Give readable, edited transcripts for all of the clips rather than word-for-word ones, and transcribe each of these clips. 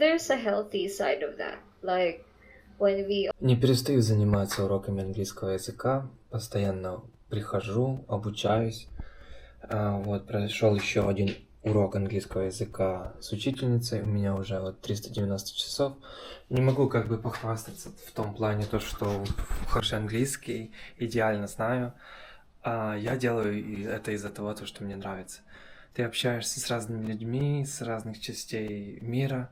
there's a healthy side of that. Like when we Не перестаю заниматься уроками английского языка, постоянно прихожу, обучаюсь. Вот, прошел еще один урок английского языка с учительницей, у меня уже вот 390 часов. Не могу как бы похвастаться в том плане, то, что хороший английский, идеально знаю. Я делаю это из-за того, что мне нравится. Ты общаешься с разными людьми, с разных частей мира.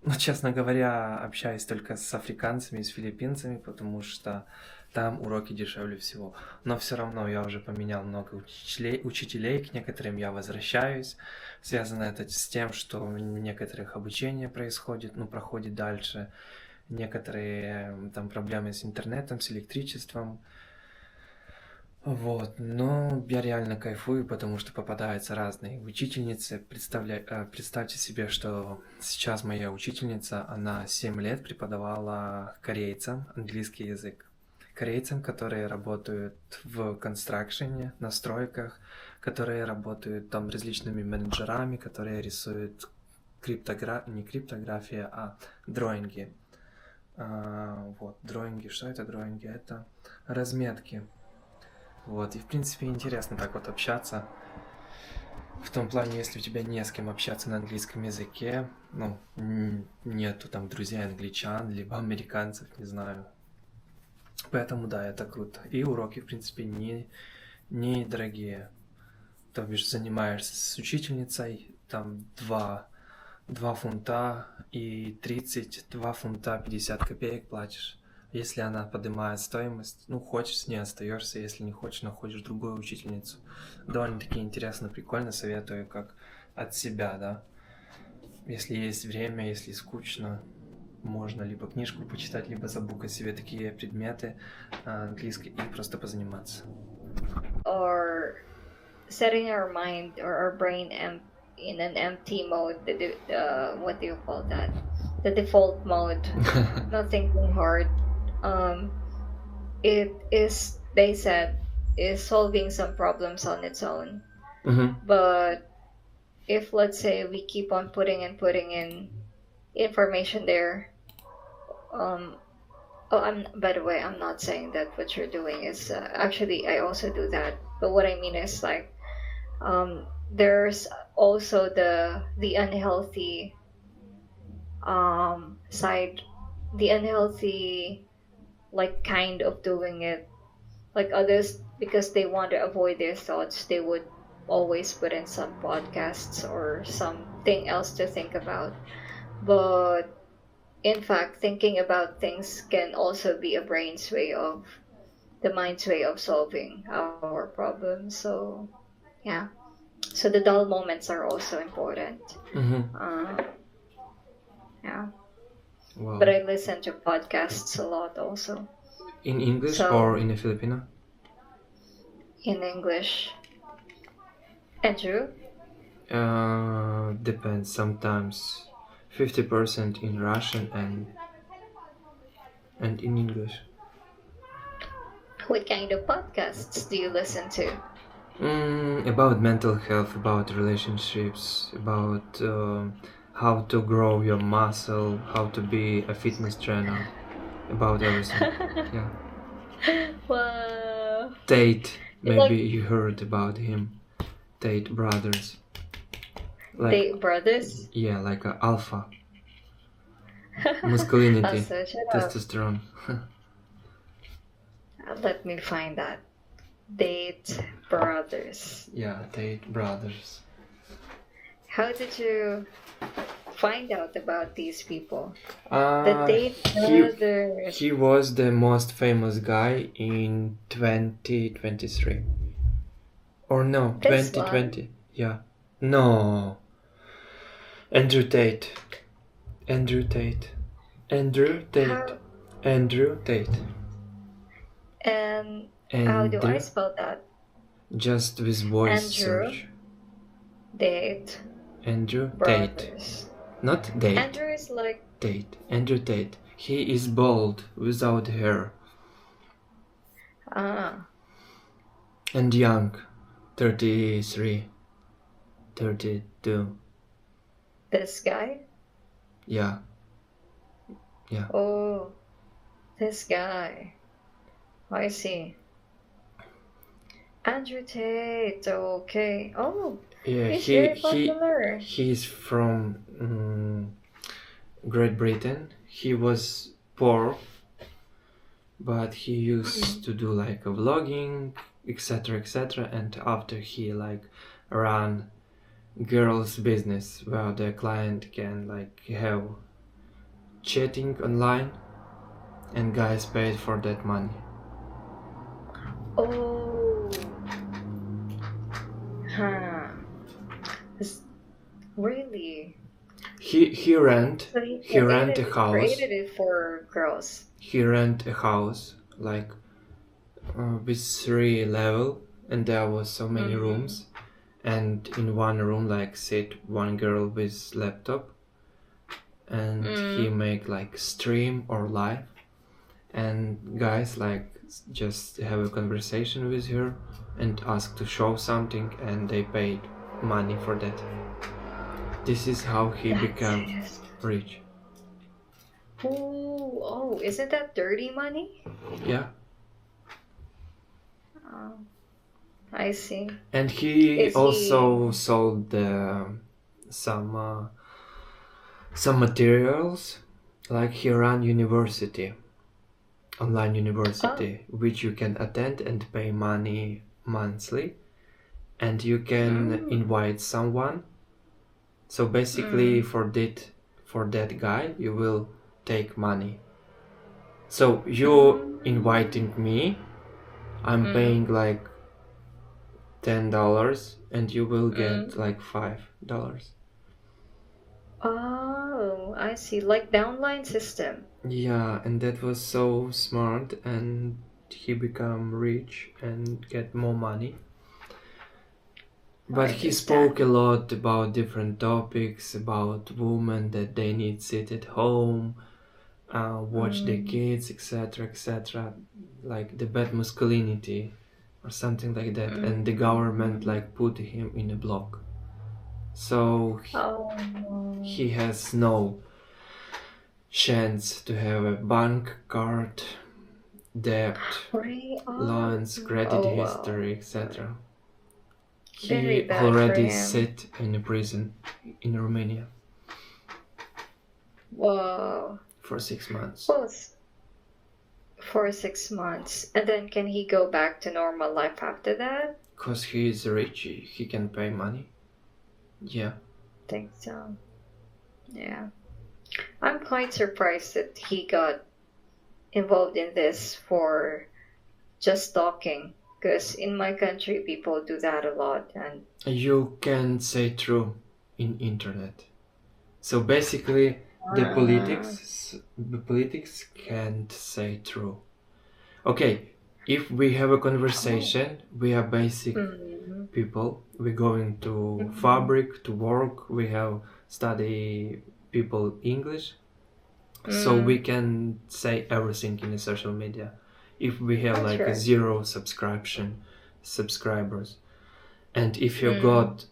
Ну, честно говоря, общаюсь только с африканцами и с филиппинцами, потому что там уроки дешевле всего. Но все равно я уже поменял много учителей, к некоторым я возвращаюсь. Связано это с тем, что у некоторых обучение проходит дальше. Некоторые там проблемы с интернетом, с электричеством. Вот, но я реально кайфую, потому что попадаются разные учительницы. Представьте себе, что сейчас моя учительница, она 7 лет преподавала корейцам английский язык. Корейцам, которые работают в констракшене, на стройках, которые работают там различными менеджерами, которые рисуют не криптография, а дроинги. Вот, дроинги, что это дроинги? Это разметки. Вот, и в принципе интересно так вот общаться. В том плане, если у тебя не с кем общаться на английском языке, нету там друзей англичан, либо американцев, не знаю. Поэтому да, это круто. И уроки, в принципе, не дорогие. То бишь занимаешься с учительницей, там 2 фунта и 32 фунта 50 копеек платишь. Если она поднимает стоимость, хочешь, с ней остаешься, если не хочешь, находишь другую учительницу. Довольно-таки интересно, прикольно, советую как от себя, да. Если есть время, если скучно, можно либо книжку почитать, либо забукать себе такие предметы английский и просто позаниматься. or setting our mind or our brain in an empty mode, what do you call that? The default mode, not thinking hard. It is, they said, is solving some problems on its own. Mm-hmm. But if, let's say, we keep on putting in information there, by the way, I'm not saying that what you're doing is actually I also do that. But what I mean is like, there's also the unhealthy side, the unhealthy like kind of doing it. Like others, because they want to avoid their thoughts, they would always put in some podcasts or something else to think about. But in fact, thinking about things can also be the mind's way of solving our problems. So yeah, so the dull moments are also important. Mm-hmm. Yeah. Wow. But I listen to podcasts a lot also. In English or in Filipino? In English. Andrew? Depends. Sometimes 50% in Russian and in English. What kind of podcasts do you listen to? About mental health, about relationships, about how to grow your muscle, how to be a fitness trainer, about everything. Yeah. Wow. Tate, maybe you heard about him. Tate brothers. Tate brothers? Yeah, like a alpha. Masculinity, testosterone. Let me find that. Tate brothers. Yeah, Tate brothers. How did you find out about these people? The Tate brothers. He was the most famous guy in 2023. Or no, This 2020. one? Yeah. No. Andrew Tate. Andrew Tate. Andrew Tate. How? Andrew Tate. And how do I spell that? Just with voice search. Tate. Andrew brothers. Tate. Not Date. Andrew is like Tate. Andrew Tate. He is bald, without hair. And young. 33. 32. This guy? Yeah, yeah. Oh, this guy. I see. Andrew Tate. Okay. Oh, Yeah, he's very popular. he's from Great Britain. He was poor, but he used Mm. to do like a vlogging, etc., etc. And after he like ran girls' business where the client can like have chatting online, and guys paid for that money. Oh, huh. This, really? He rent So he he rent a house. created it for girls. He rent a house like with 3 level, and there was so many Mm. rooms, and in one room like sit one girl with laptop, and he Mm. make like stream or live, and guys like just have a conversation with her and ask to show something, and they paid money for that. This is how he That's became it. rich. Ooh, oh, isn't that dirty money? Yeah. Oh, I see. And he Is he? also sold some materials, like he ran university, online Oh. university, which you can attend and pay money monthly, and you can Mm. invite someone. So basically, Mm. for that guy, you will take money. So you Mm. inviting me, I'm Mm. paying like $10, and you will get Mm. like $5. Oh, I see. Like downline system. Yeah, and that was so smart, and he become rich and get more money. But I he spoke a understand. lot about different topics, about women that they need sit at home, watch the Mm. kids, etc., etc. Like the bad masculinity or something like that, and the government Mm. like put him in a block. So Oh. he has no chance to have a bank card, debt, Really? Oh. loans, credit Oh wow. history, etc. Very He bad for already him. sit in a prison in Romania Wow. for 6 months. Well, for 6 months. And then can he go back to normal life after that? Cause he is rich, he can pay money. Yeah. Think so. Yeah. I'm quite surprised that he got involved in this for just talking. Because in my country, people do that a lot. And You can say true in internet. So basically, uh, the politics can't say true. Okay, if we have a oh, conversation, we are basic mm, people. We going to mm, fabric to work. We have study people English, so we mm, can say everything in the social media. If we have that's like a right. zero subscribers, and if you Mm, got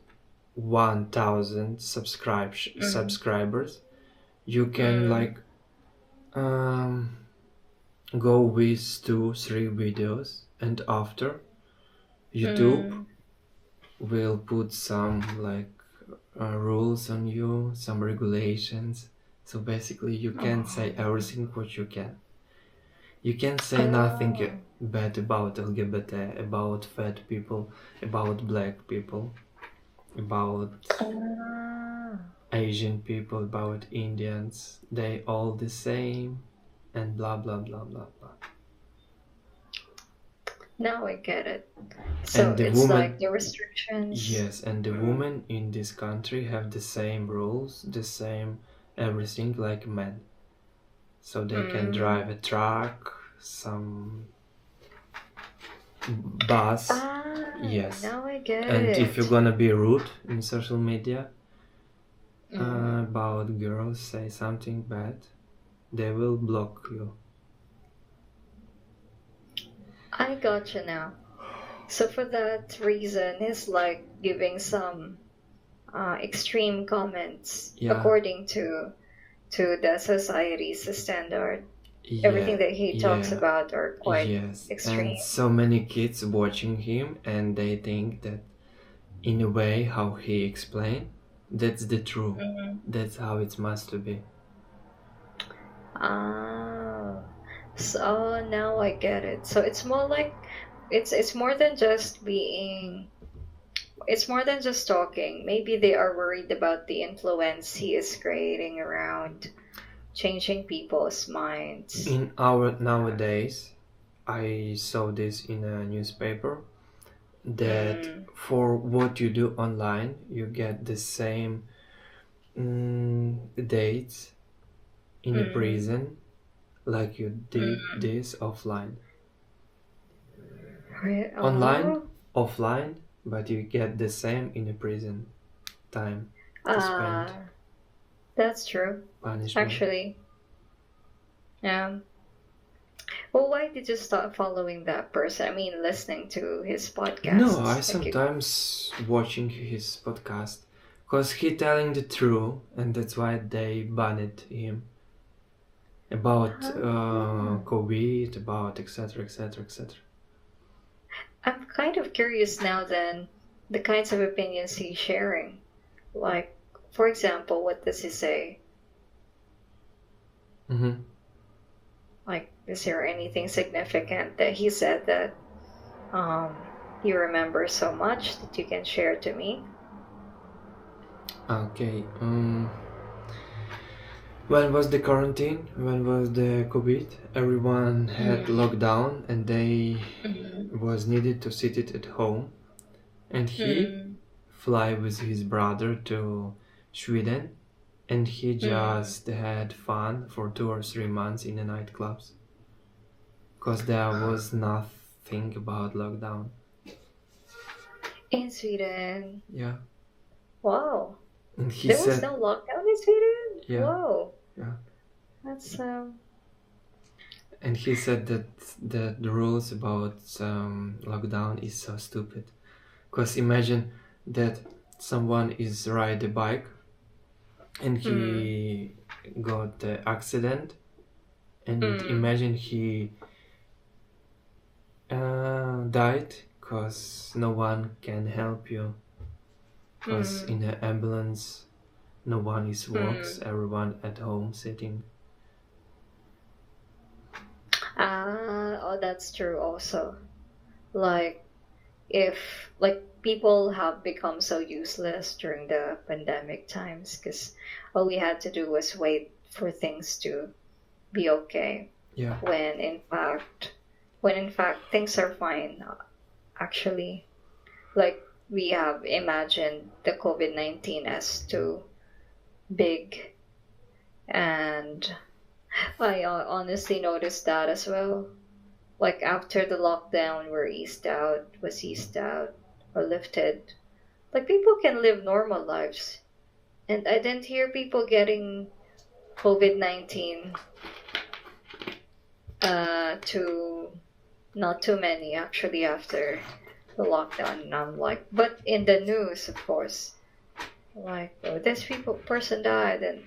1,000 mm, subscribers, you can mm, like um, go with 2 3 videos, and after YouTube mm. will put some like rules on you, some regulations. So basically, you can say Oh, everything what you can. You can say nothing oh, bad about LGBT, about fat people, about black people, about ah. Asian people, about Indians. They all the same, and blah blah blah blah blah. Now I get it. So And the it's woman, like the restrictions. yes, and the women in this country have the same rules, the same everything like men. So they can drive Mm. a truck, some bus, Ah, yes. now I get And if you're it. gonna be rude in social media Mm. about girls, say something bad, they will block you. I got you now. So for that reason, it's like giving some extreme comments Yeah, according to the society's standard. Everything Yeah, that he talks yeah, about are quite yes. And extreme. so many kids watching him, and they think that in a way how he explained, that's the true. Mm-hmm. That's how it must to be. Ah, so now I get it. So it's more like it's more than just being it's more than just talking. Maybe they are worried about the influence he is creating around changing people's minds. In our nowadays, I saw this in a newspaper that Mm, for what you do online, you get the same dates in a mm, prison like you did mm. this offline. Online, Oh, offline, but you get the same in a prison time to spend uh, that's true. punishment. Actually, yeah. Well, why did you stop following that person? I mean, listening to his No, I podcasts. Like, sometimes watching his podcast because he telling the truth, and that's why they banned him about ah. COVID, about etc. etc. etc. I'm kind of curious now then the kinds of opinions he's sharing. Like, for example, what does he say? Mm-hmm. Like, is there anything significant that he said that you remember so much that you can share to me? Okay. When was the quarantine? When was the COVID? Everyone had Mm, lockdown, and they mm, was needed to sit it at home. And he mm, fly with his brother to Sweden, and he mm. just had fun for 2 or 3 months in the nightclubs, cause there was nothing about lockdown. In Sweden. Yeah, Wow. and he There was said, no lockdown in Sweden? yeah, Whoa. yeah, That's and he said that the rules about lockdown is so stupid. Cause imagine that someone is ride a bike and mm, he got the accident, and mm, imagine he died because no one can help you, because mm, in an ambulance no one is works, mm. everyone at home sitting. Ah, oh, that's true also. Like, if like people have become so useless during the pandemic times because all we had to do was wait for things to be okay Yeah, when in fact things are fine actually. Like, we have imagined the COVID-19 as too big, and I honestly noticed that as well. Like, after the lockdown was eased out or lifted, like people can live normal lives. And I didn't hear people getting COVID-19 to not too many actually after the lockdown. And I'm like, but in the news, of course, like, oh, this person died, and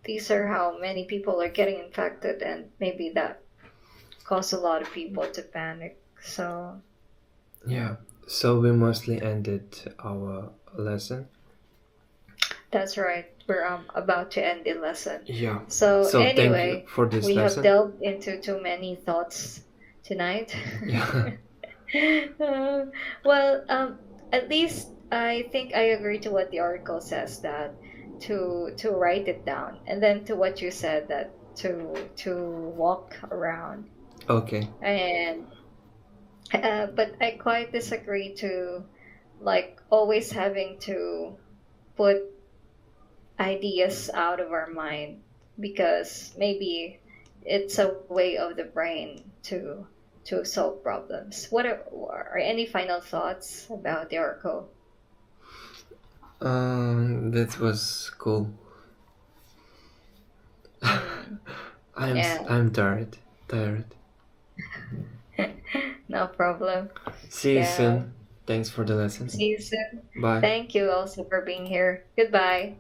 these are how many people are getting infected, and maybe that caused a lot of people to panic. So yeah. So we mostly ended our lesson. that's right. We're about to end the lesson. Yeah. So So thank you anyway, for this we have lesson. delved into too many thoughts tonight. Yeah. Uh, well, at least I think I agree to what the article says, that to write it down, and then to what you said, that to walk around, Okay. and but I quite disagree to, like, always having to put ideas out of our mind, because maybe it's a way of the brain to solve problems. Are any final thoughts about the article? That was cool. Mm, yeah. I'm tired. Tired. No problem. See you Yeah. soon. Thanks for the lesson. See you soon. Bye. Thank you also for being here. Goodbye.